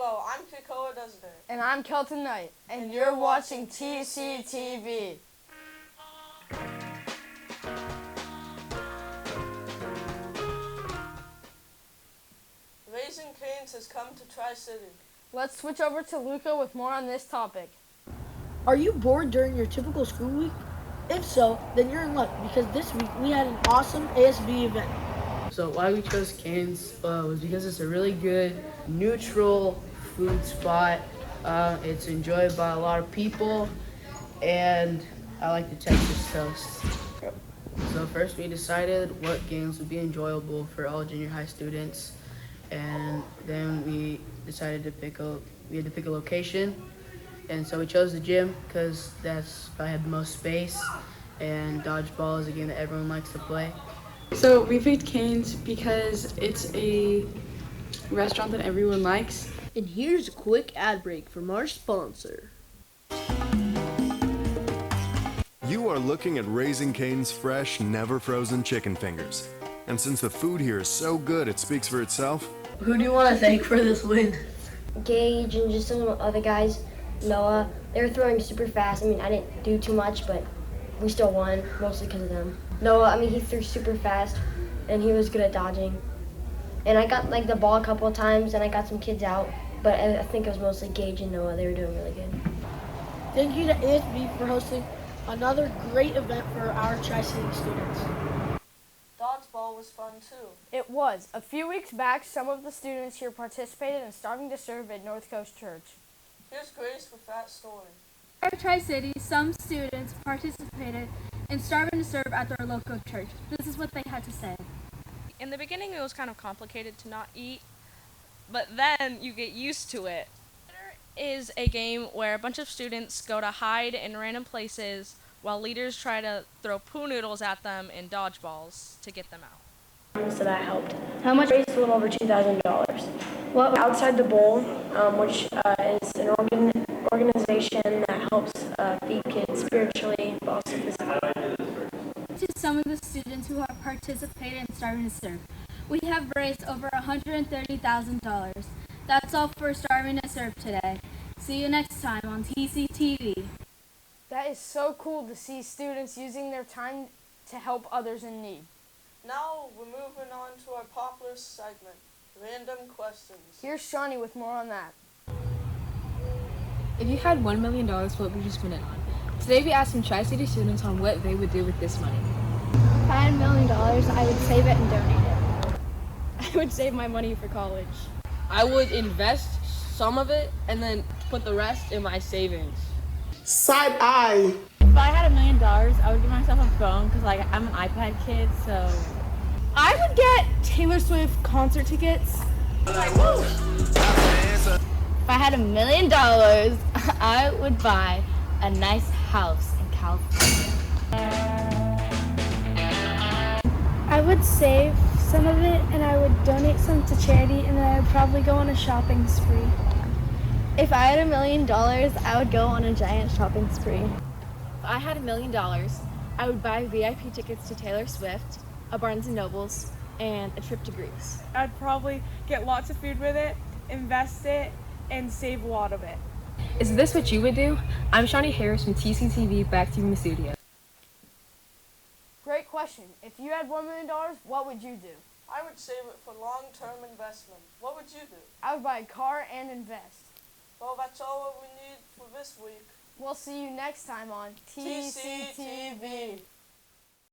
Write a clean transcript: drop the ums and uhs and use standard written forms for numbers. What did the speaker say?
Hello, I'm Kikoa Desiree. And I'm Kelton Knight, and you're watching TCTV. Raising Cane's has come to Tri-City. Let's switch over to Luca with more on this topic. Are you bored during your typical school week? If so, then you're in luck because this week we had an awesome ASB event. So why we chose Cane's was because it's a really good, neutral food spot. It's enjoyed by a lot of people, and I like the Texas toast. So first we decided what games would be enjoyable for all junior high students, and then we decided to pick a location, and so we chose the gym because that's probably had the most space, and dodgeball is a game that everyone likes to play. So we picked Cane's because it's a restaurant that everyone likes. And here's a quick ad break from our sponsor. You are looking at Raising Cane's fresh, never frozen chicken fingers. And since the food here is so good it speaks for itself, Who do you want to thank for this win? Gage and just some other guys, Noah, they were throwing super fast. I mean, I didn't do too much, but we still won, mostly because of them. Noah, he threw super fast, and he was good at dodging. And I got the ball a couple of times, and I got some kids out, but I think it was mostly Gage and Noah. They were doing really good. Thank you to ASB for hosting another great event for our Tri-City students. Dodgeball was fun too. It was. A few weeks back, some of the students here participated in Starving to Serve at North Coast Church. Here's Grace with that story. At Tri-City, some students participated in Starving to Serve at their local church. This is what they had to say. In the beginning, it was kind of complicated to not eat, but then you get used to it. It is a game where a bunch of students go to hide in random places while leaders try to throw poo noodles at them in dodgeballs to get them out. So that helped. How much? Raised a little over $2,000. Well, Outside the Bowl, which is an organization that helps feed kids spiritually, but also physically. To some of the students who have participated in Starving to Serve, we have raised over $130,000. That's all for Starving to Serve today. See you next time on TCTV. That is so cool to see students using their time to help others in need. Now we're moving on to our popular segment, Random Questions. Here's Shawnee with more on that. If you had $1 million, what would you spend it on? Today we asked some Tri-City students on what they would do with this money. If I had $1 million, I would save it and donate it. I would save my money for college. I would invest some of it and then put the rest in my savings. Side eye. If I had $1 million, I would give myself a phone because I'm an iPad kid, so. I would get Taylor Swift concert tickets. If I had $1 million, I would buy a nice house in California. I would save some of it and I would donate some to charity, and then I would probably go on a shopping spree. If I had $1 million, I would go on a giant shopping spree. If I had $1 million, I would buy VIP tickets to Taylor Swift, a Barnes & Nobles, and a trip to Greece. I'd probably get lots of food with it, invest it, and save a lot of it. Is this what you would do? I'm Shawnee Harris from TCTV, back to you in the studio. Great question. If you had $1 million, what would you do? I would save it for long-term investment. What would you do? I would buy a car and invest. Well, that's all what we need for this week. We'll see you next time on TCTV.